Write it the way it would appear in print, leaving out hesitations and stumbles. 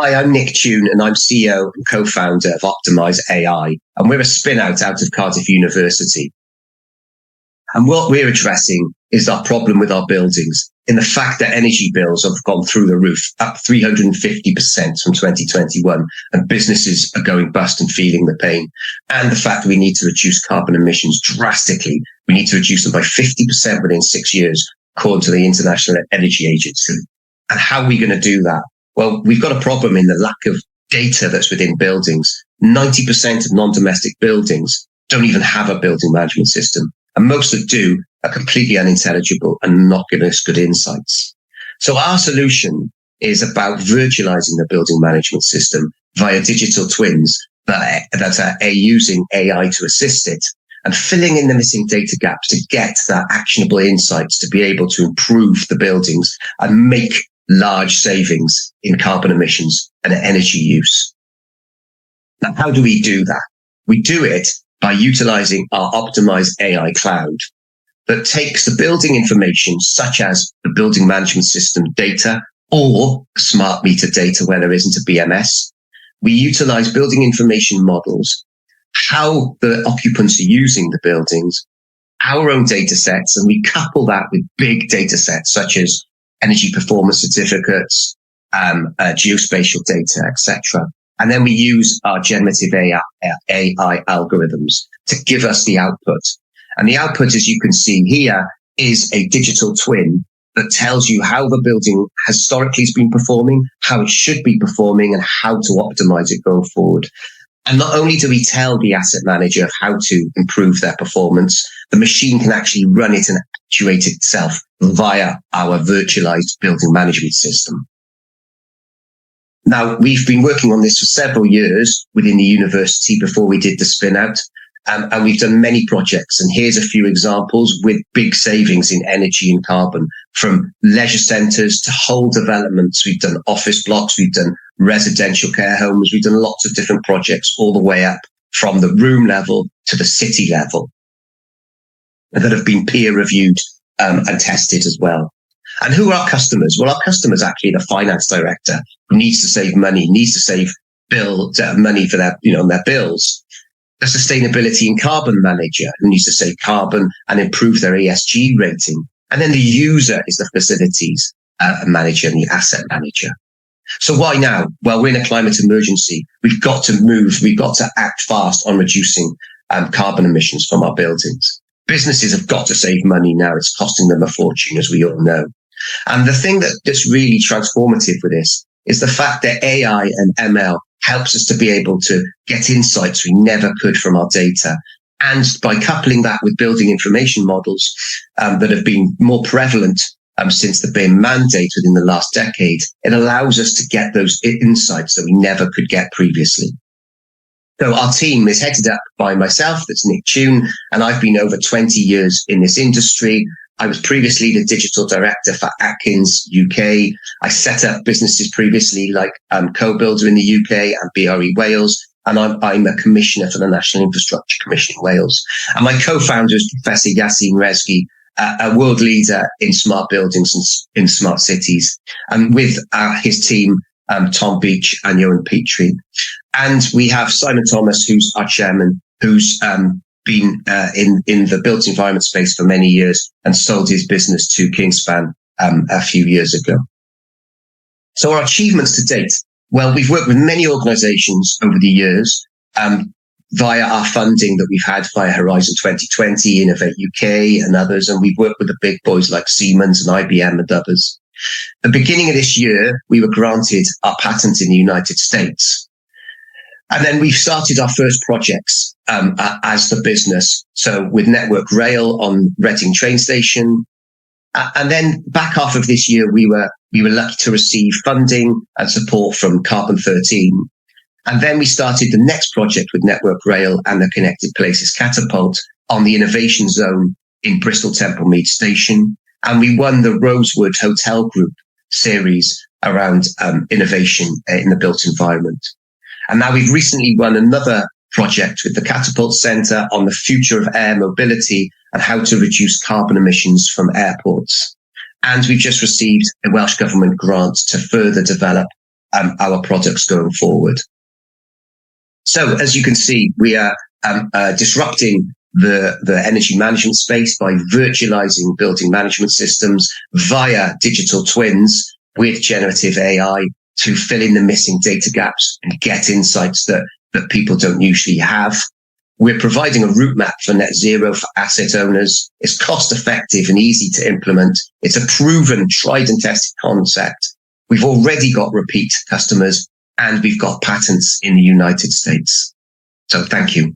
Hi, I'm Nick Tune, and I'm CEO and co-founder of Optimise AI, and we're a spin-out out of Cardiff University. And what we're addressing is our problem with our buildings, in the fact that energy bills have gone through the roof, up 350% from 2021, and businesses are going bust and feeling the pain. And the fact that we need to reduce carbon emissions drastically. We need to reduce them by 50% within 6 years, according to the International Energy Agency. And how are we going to do that? Well, we've got a problem in the lack of data that's within buildings. 90% of non-domestic buildings don't even have a building management system. And most that do are completely unintelligible and not giving us good insights. So our solution is about virtualizing the building management system via digital twins that are using AI to assist it and filling in the missing data gaps to get that actionable insights to be able to improve the buildings and make large savings in carbon emissions and energy use. Now, how do we do that? We do it by utilizing our Optimise AI cloud that takes the building information, such as the building management system data or smart meter data where there isn't a BMS. We utilize building information models, how the occupants are using the buildings, our own data sets, and we couple that with big data sets such as energy performance certificates, geospatial data, etc. And then we use our generative AI algorithms to give us the output. And the output, as you can see here, is a digital twin that tells you how the building historically has been performing, how it should be performing, and how to optimize it going forward. And not only do we tell the asset manager how to improve their performance, the machine can actually run it and actuate itself via our virtualized building management system. Now, we've been working on this for several years within the university before we did the spin out, and we've done many projects. And here's a few examples with big savings in energy and carbon, from leisure centres to whole developments. We've done office blocks, we've done residential care homes, we've done lots of different projects all the way up from the room level to the city level that have been peer reviewed and tested as well. And who are our customers? Well, our customers actually the finance director who needs to save money, needs to save money for their bills. The sustainability and carbon manager who needs to save carbon and improve their ESG rating. And then the user is the facilities manager and the asset manager. So why now? Well, we're in a climate emergency. We've got to move. We've got to act fast on reducing carbon emissions from our buildings. Businesses have got to save money now. It's costing them a fortune, as we all know. And the thing that's really transformative with this is the fact that AI and ML helps us to be able to get insights we never could from our data. And by coupling that with building information models that have been more prevalent since the BIM mandate within the last decade, it allows us to get those insights that we never could get previously. So our team is headed up by myself, that's Nick Tune, and I've been over 20 years in this industry. I was previously the digital director for Atkins UK. I set up businesses previously like Co-Builder in the UK and BRE Wales. And I'm a commissioner for the National Infrastructure Commission in Wales. And my co-founder is Professor Yassine Rezgi, a world leader in smart buildings and in smart cities. And with his team, Tom Beach and Johan Petrie. And we have Simon Thomas, who's our chairman, who's been in the built environment space for many years and sold his business to Kingspan a few years ago. So our achievements to date. Well, we've worked with many organizations over the years via our funding that we've had via Horizon 2020, Innovate UK and others. And we've worked with the big boys like Siemens and IBM and others. At the beginning of this year, we were granted our patent in the United States. And then we've started our first projects as the business. So with Network Rail on Reading train station. And then back half of this year, we were lucky to receive funding and support from Carbon 13. And then we started the next project with Network Rail and the Connected Places Catapult on the Innovation Zone in Bristol Temple Mead Station. And we won the Rosewood Hotel Group series around innovation in the built environment. And now we've recently won another project with the Catapult Centre on the future of air mobility and how to reduce carbon emissions from airports. And we've just received a Welsh Government grant to further develop our products going forward. So as you can see, we are disrupting the energy management space by virtualizing building management systems via digital twins with generative AI to fill in the missing data gaps and get insights that people don't usually have. We're providing a route map for net zero for asset owners. It's cost effective and easy to implement. It's a proven, tried and tested concept. We've already got repeat customers and we've got patents in the United States. So thank you.